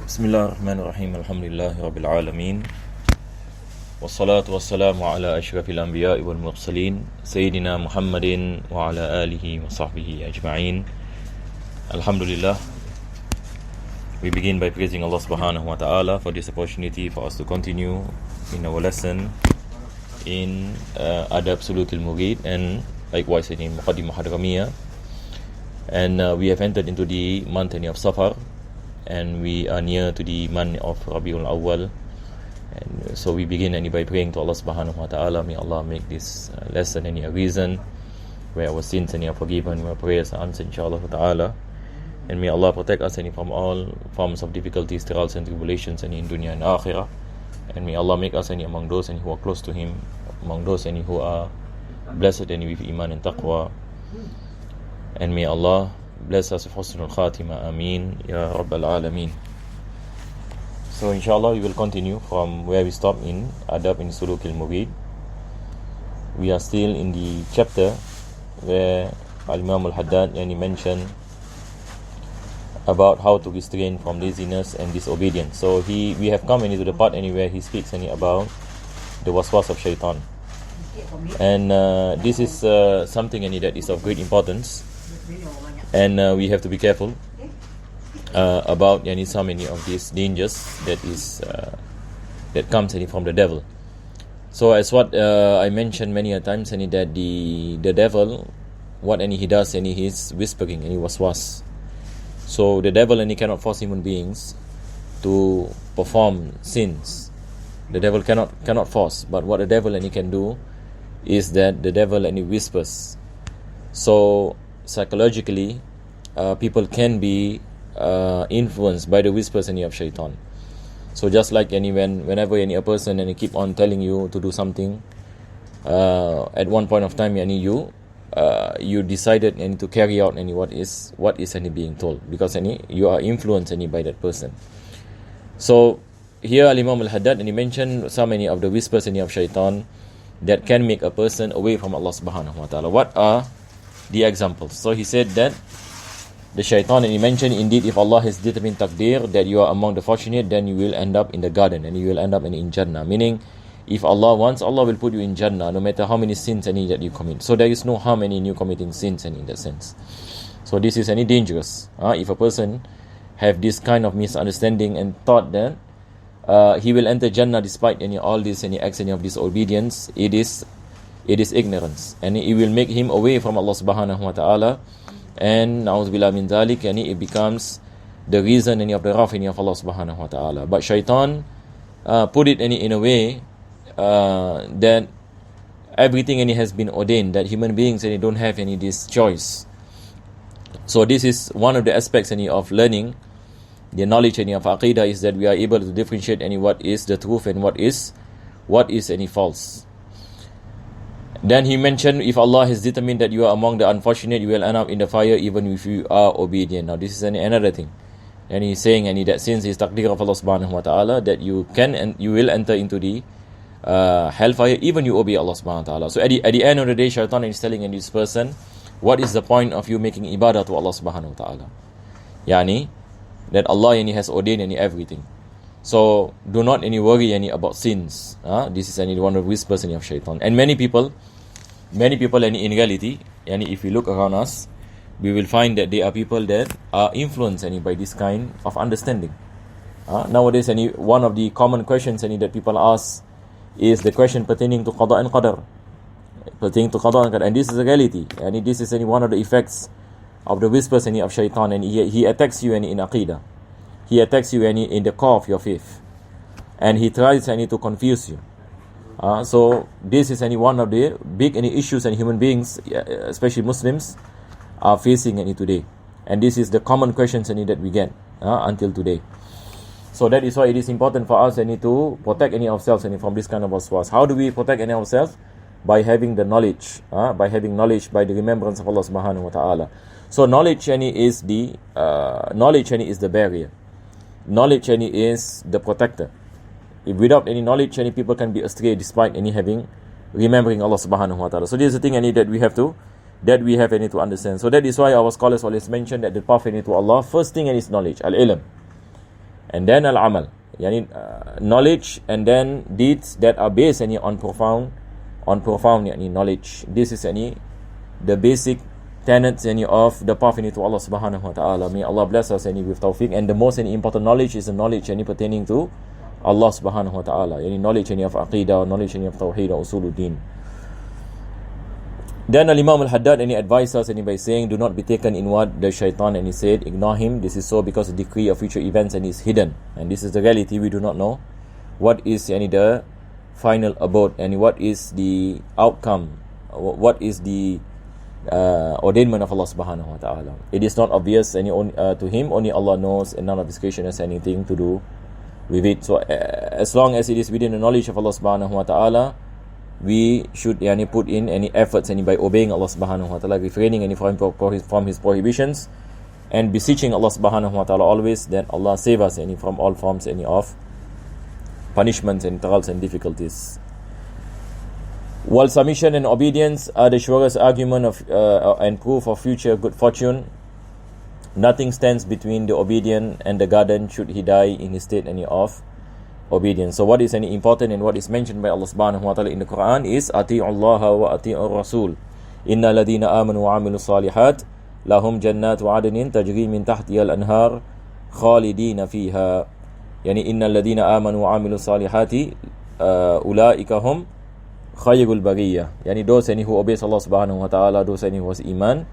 بسم الله الرحمن الرحيم الحمد لله رب العالمين والصلاة والسلام على أشرف الأنبياء والمرسلين سيدنا محمد وعلى آله وصحبه أجمعين. Alhamdulillah, we begin by praising Allah subhanahu wa ta'ala for this opportunity for us to continue in our lesson in Adab Suluqil Murid and likewise in Muqaddimah Hadramiyah. And we have entered into the month of Safar, and we are near to the month of Rabiul Awwal, and so we begin by praying to Allah subhanahu wa ta'ala. May Allah make this lesson a reason where our sins are forgiven, where prayers are answered inshallah ta'ala, and may Allah protect us from all forms of difficulties, trials and tribulations in dunya and akhirah, and may Allah make us among those who are close to Him, among those who are blessed with iman and taqwa, and may Allah bless us with husnul khatima, ameen ya rabbal alameen. So inshallah we will continue from where we stopped in Adab in Suluqil Murid. We are still in the chapter where Al-Imam Al-Haddad mentioned about how to restrain from laziness and disobedience. So we have come into the part where he speaks about the waswas of shaitan, and this is something that is of great importance. And we have to be careful about so many of these dangers that comes from the devil. So as what I mentioned many a times, that the devil, what he does, he is whispering, he waswas. So the devil cannot force human beings to perform sins. The devil cannot force, but what the devil can do is that the devil whispers. So psychologically, people can be influenced by the whispers of shaitan. So just like whenever a person keep on telling you to do something, at one point of time you decided to carry out what is being told, because you are influenced by that person. So here Al-Imam Al-Haddad mentioned so many of the whispers of shaitan that can make a person away from Allah subhanahu wa ta'ala. What are the examples? So he said that the shaitan, and he mentioned, indeed, if Allah has determined taqdeer that you are among the fortunate, then you will end up in the garden and you will end up in Jannah. Meaning, if Allah wants, Allah will put you in Jannah no matter how many sins that you commit. So there is no harm in you committing sins in that sense. So this is dangerous. If a person have this kind of misunderstanding and thought that he will enter Jannah despite all this acts of disobedience, it is ignorance, and it will make him away from Allah subhanahu wa ta'ala, and na'udzubillah min dhalik, and it becomes the reason of the wrath of Allah subhanahu wa ta'ala. But shaitan put it in a way that everything has been ordained, that human beings don't have this choice. So this is one of the aspects of learning the knowledge of aqidah, is that we are able to differentiate what is the truth and what is false. Then he mentioned, if Allah has determined that you are among the unfortunate, you will end up in the fire even if you are obedient. Now this is another thing, and he's saying that since it's taqdeer of Allah subhanahu wa ta'ala that you can and you will enter into the hellfire even you obey Allah subhanahu wa ta'ala. So at the end of the day, shaitan is telling this person, what is the point of you making ibadah to Allah subhanahu wa ta'ala? That Allah has ordained everything. So do not worry about sins. This is one of the whispers of shaitan. And many people in reality, if we look around us, we will find that there are people that are influenced by this kind of understanding. Nowadays, one of the common questions that people ask is the question pertaining to qada and qadar. And this is a reality. And this is one of the effects of the whispers of shaitan. And he attacks you in aqidah. He attacks you in the core of your faith. And he tries to confuse you. So this is one of the big issues and human beings, especially Muslims, are facing today. And this is the common questions that we get until today. So that is why it is important for us to protect ourselves from this kind of waswas. How do we protect ourselves? By having the knowledge, by the remembrance of Allah subhanahu wa ta'ala. So knowledge is the barrier. Knowledge is the protector. If without any knowledge, people can be astray despite having remembering Allah subhanahu wa ta'ala. So this is the thing that we have to understand. So that is why our scholars always mention that the path to Allah, first thing is knowledge, al-ilm. and then al-amal, yani knowledge and then deeds that are based on profound yani knowledge. This is the basic tenets of the path to Allah subhanahu wa ta'ala. May Allah bless us with tawfiq. And the most important knowledge is the knowledge pertaining to Allah subhanahu wa ta'ala, knowledge of aqidah, knowledge of tawheed or usuluddin. Then Imam al-Haddad advised us by saying, do not be taken in what the shaitan he said, ignore him. This is so because the decree of future events is hidden, and this is the reality. We do not know what is the final abode and what is the outcome, what is the ordainment of Allah subhanahu wa ta'ala. It is not obvious to him. Only Allah knows, and none of his creation has anything to do with it. So as long as it is within the knowledge of Allah subhanahu wa ta'ala, we should put in any efforts by obeying Allah subhanahu wa ta'ala, refraining from his prohibitions, and beseeching Allah subhanahu wa ta'ala always that Allah save us from all forms of punishments and trials and difficulties. While submission and obedience are the surest argument of and proof of future good fortune, nothing stands between the obedient and the garden should he die in his state of obedience. So what is important and what is mentioned by Allah subhanahu wa ta'ala in the Quran is ati'u Allah wa ati'u Rasul. Inna ladina amanu wa amilu salihat lahum jannatu adnin tajri min tahtiha al-anhar khalidina fiha. Yani inna ladina amanu wa amilu salihati ulaika hum khayrul bariyah. Yani those who obeys Allah subhanahu wa ta'ala, those who has iman,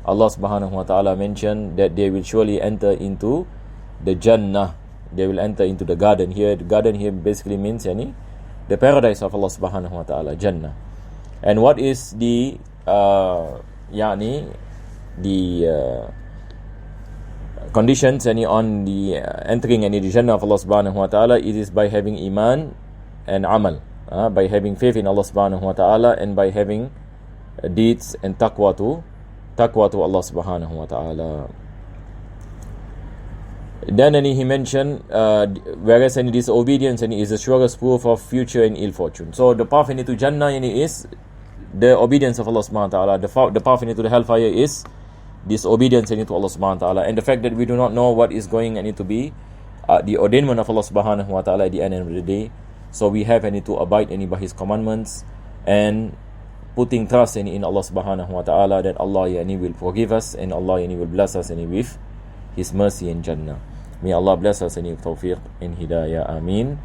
Allah subhanahu wa ta'ala mentioned that they will surely enter into the Jannah. They will enter into the garden. Here, the garden here basically means the paradise of Allah subhanahu wa ta'ala, Jannah. And what is the conditions on the entering the Jannah of Allah subhanahu wa ta'ala? It is by having iman and amal, by having faith in Allah subhanahu wa ta'ala, and by having deeds and taqwa to Allah subhanahu wa ta'ala. Then he mentioned whereas disobedience is the surest proof of future and ill fortune. So the path into Jannah is the obedience of Allah subhanahu wa ta'ala. The path into the hellfire is disobedience to Allah subhanahu wa ta'ala. And the fact that we do not know what is going to be the ordainment of Allah subhanahu wa ta'ala at the end of the day. So we have to abide by his commandments and putting trust in Allah subhanahu wa ta'ala that Allah will forgive us and Allah will bless us with his mercy and Jannah. May Allah bless us with tawfiq and hidayah. Ameen.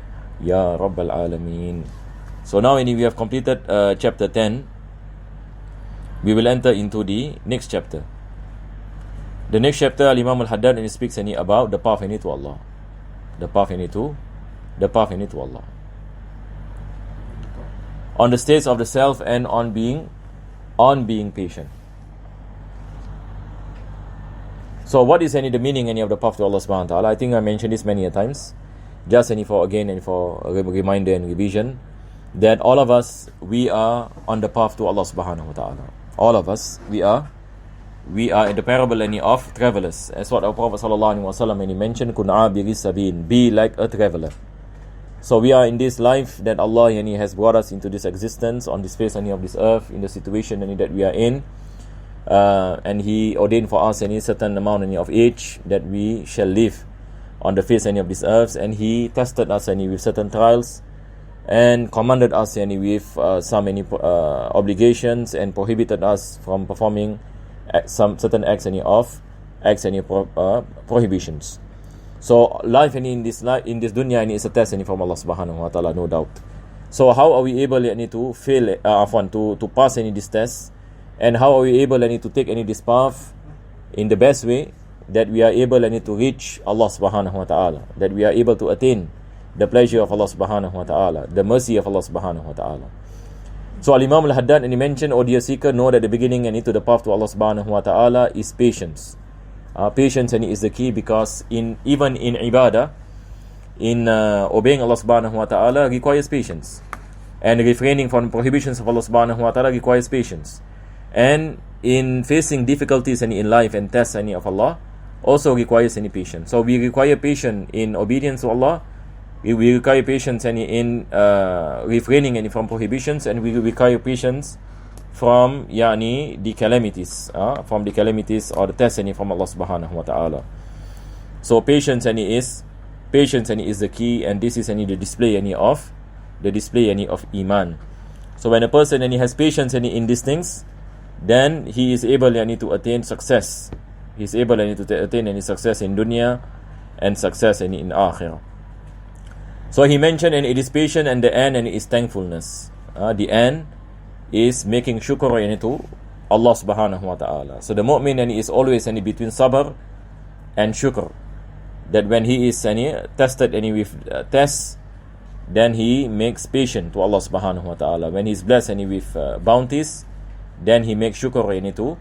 Ya Rabbal Alameen. So now we have completed chapter 10. We will enter into the next chapter. The next chapter, Imam al-Haddad speaks about the path to Allah. The path to Allah. On the states of the self and on being patient. So what is the meaning of the path to Allah subhanahu wa ta'ala? I think I mentioned this many a times. Just for a reminder and revision, that all of us, we are on the path to Allah subhanahu wa ta'ala. All of us, we are in the parable of travelers. As what our Prophet sallallahu alaihi wasallam mentioned, kun abiri sabin, be like a traveler. So we are in this life that Allah has brought us into this existence on this face of this earth, in the situation that we are in. And he ordained for us a certain amount of age that we shall live on the face of this earth, and he tested us with certain trials and commanded us with some obligations and prohibited us from performing some certain acts of prohibitions. So life in this dunya is a test from Allah subhanahu wa ta'ala, no doubt. So how are we able to fail to pass this test? And how are we able to take this path in the best way, that we are able to reach Allah subhanahu wa ta'ala, that we are able to attain the pleasure of Allah subhanahu wa ta'ala, the mercy of Allah subhanahu wa ta'ala. So Al-Imam al-Haddad mentioned, O dear seeker, know that the beginning to the path to Allah subhanahu wa ta'ala is patience. Patience is the key, because even in ibadah, in obeying Allah subhanahu wa ta'ala requires patience, and refraining from prohibitions of Allah subhanahu wa ta'ala requires patience. And in facing difficulties in life and tests of Allah also requires patience. So we require patience in obedience to Allah. We require patience in refraining from prohibitions, and we require patience from the calamities, or the tests from Allah subhanahu wa ta'ala. So patience patience and is the key, and this is the display of iman. So when a person has patience in these things, then he is able to attain success. He is able to attain any success in dunya and success in akhirah. So he mentioned, and it is patient, and the end and is thankfulness. The end is making shukr to Allah subhanahu wa ta'ala. So the mu'min is always between sabr and shukr. That when he is tested with tests, then he makes patient to Allah subhanahu wa ta'ala. When he is blessed with bounties, then he makes shukr to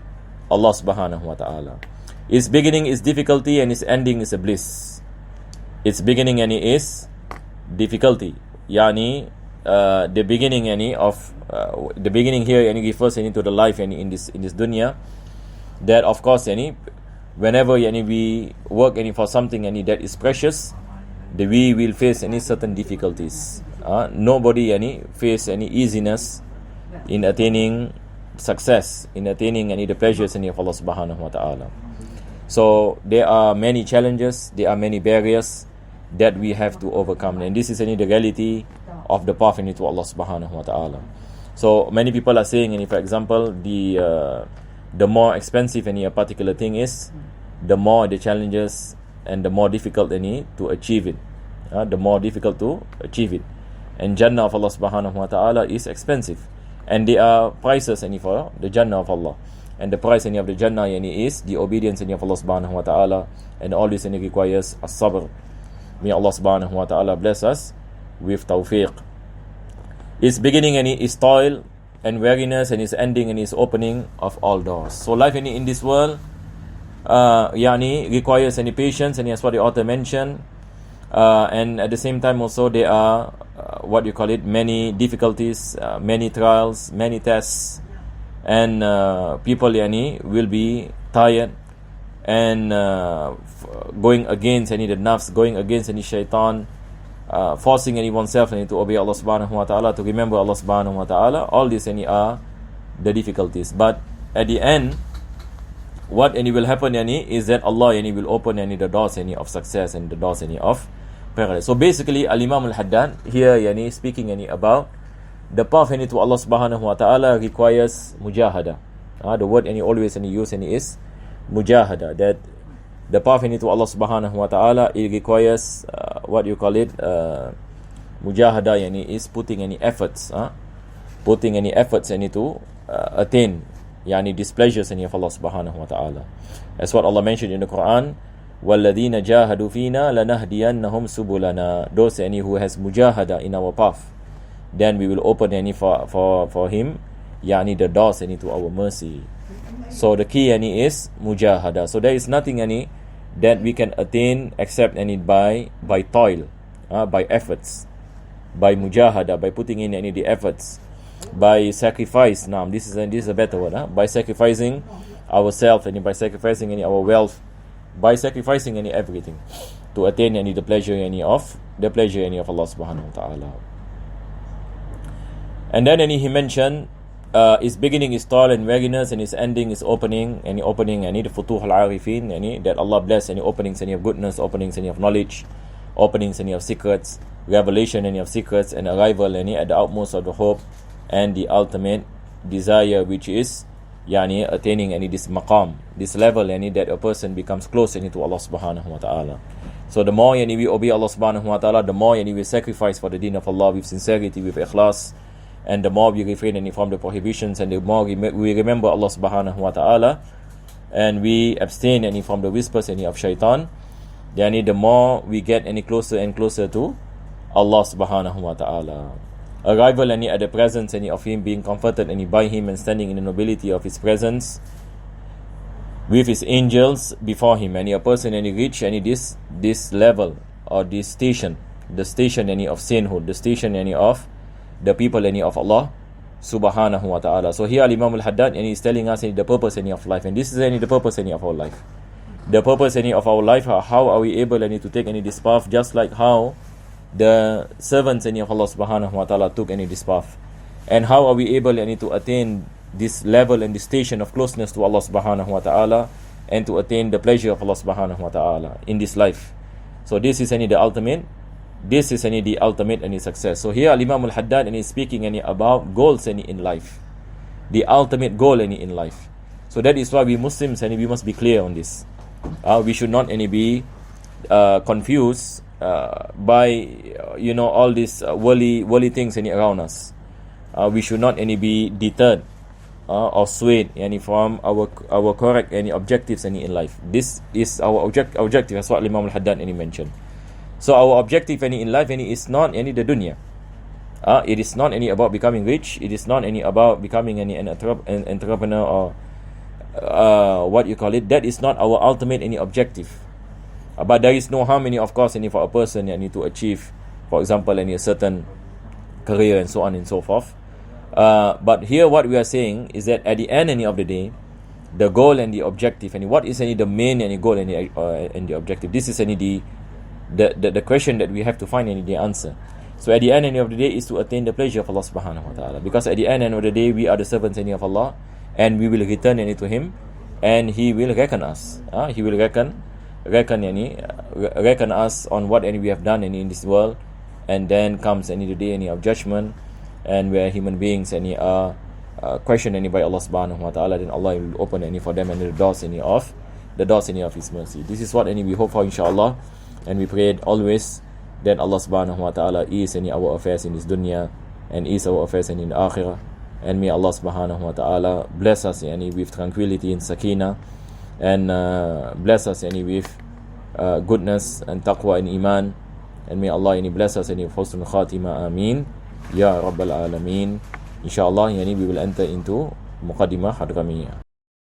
Allah subhanahu wa ta'ala. Its beginning is difficulty and its ending is a bliss. Its beginning is difficulty. The beginning of the beginning here refers to the life in this dunya. That of course whenever we work for something that is precious, we will face certain difficulties. Nobody face any easiness in attaining success, in attaining the pleasures of Allah subhanahu wa ta'ala. So there are many challenges, there are many barriers that we have to overcome, and this is the reality of the path to Allah subhanahu wa ta'ala. So many people are saying, for example, the more expensive a particular thing is, the more the challenges and the more difficult to achieve it. The more difficult to achieve it. And Jannah of Allah subhanahu wa ta'ala is expensive. And there are prices for the Jannah of Allah. And the price of the Jannah is the obedience of Allah subhanahu wa ta'ala. And all this requires as-sabr. May Allah subhanahu wa ta'ala bless us with tawfiq. Its beginning is toil and weariness, and its ending and its opening of all doors. So life in this world requires patience, and that's what the author mentioned. And at the same time also there are many difficulties, many trials, many tests, and people will be tired and going against the nafs, going against any shaitan, forcing oneself to obey Allah subhanahu wa ta'ala, to remember Allah subhanahu wa ta'ala. All these are the difficulties, but at the end what will happen is that Allah will open the doors of success and the doors of paradise. So basically Al-Imam Al-Haddad here speaking about the path to Allah subhanahu wa ta'ala requires mujahada. The word always use is mujahada, that the path to Allah subhanahu wa ta'ala, it requires mujahada is putting any efforts to attain displeasures of Allah subhanahu wa ta'ala. As what Allah mentioned in the Quran, وَالَّذِينَ جَاهَدُوا فِينَا لَنَهْدِيَنَّهُمْ سُبُلَنَا. Those who has mujahada in our path, then we will open for him the doors to our mercy. So the key is mujahada. So there is nothing that we can attain except by toil, by efforts, by mujahada, by putting in the efforts, by sacrifice. Now this is a better word, by sacrificing ourselves, and by sacrificing our wealth, by sacrificing everything to attain the pleasure of Allah subhanahu wa ta'ala. And then he mentioned its beginning is toil and weariness, and its ending is opening the futuh al-arifin, that Allah bless openings of goodness, openings of knowledge, openings of secrets, revelation of secrets, and arrival at the utmost of the hope and the ultimate desire, which is attaining this maqam, this level that a person becomes close to Allah subhanahu wa ta'ala. So the more we obey Allah subhanahu wa ta'ala, the more we sacrifice for the deen of Allah with sincerity, with ikhlas, and the more we refrain from the prohibitions, and the more we remember Allah subhanahu wa ta'ala, and we abstain from the whispers of shaitan, then the more we get closer and closer to Allah subhanahu wa ta'ala. Arrival at the presence of him, being comforted by him, and standing in the nobility of his presence with his angels before him. A person reach this level, or this station, the station of sainthood, the station of the people of Allah subhanahu wa ta'ala. So here Imam Al-Haddad is telling us the purpose of life, and this is the purpose of our life. The purpose of our life, how are we able to take this path, just like how the servants of Allah subhanahu wa ta'ala took this path, and how are we able to attain this level and this station of closeness to Allah subhanahu wa ta'ala, and to attain the pleasure of Allah subhanahu wa ta'ala in this life. So this is any the ultimate. This is any the ultimate any success. So here Imam al-Haddad and is speaking any about goals any in life, the ultimate goal any in life. So that is why we Muslims any we must be clear on this. We should not any be confused by all these worldly things any around us. We should not any be deterred or swayed any from our correct any objectives any in life. This is our objective, as what Imam al-Haddad any mentioned. So our objective any in life any is not any the dunya. It is not any about becoming rich. It is not any about becoming any an entrepreneur or what you call it. That is not our ultimate any objective. But there is no harm any, of course, any for a person any to achieve, for example, any a certain career and so on and so forth. But here what we are saying is that at the end any of the day, the goal and the objective, and what is any the main any goal and the objective. This is any the question that we have to find any the answer. So at the end any of the day is to attain the pleasure of Allah subhanahu wa ta'ala. Because at the end of the day we are the servants any of Allah, and we will return any to Him, and He will reckon us. He will reckon us on what any we have done any in this world, and then comes any the day any of judgment, and where human beings any are questioned any by Allah subhanahu wa ta'ala, then Allah will open any for them and the doors any of His mercy. This is what any we hope for, inshallah, and we pray always that Allah subhanahu wa ta'ala is any our affairs in this dunya and is our affairs in the akhirah, and may Allah subhanahu wa ta'ala bless us any with tranquility and sakina, and bless us any with goodness and taqwa and iman, and may Allah any bless us any with husnul khatima, ameen ya rabbal alameen. Inshallah yani we will enter into Muqaddimah Hadramiyah.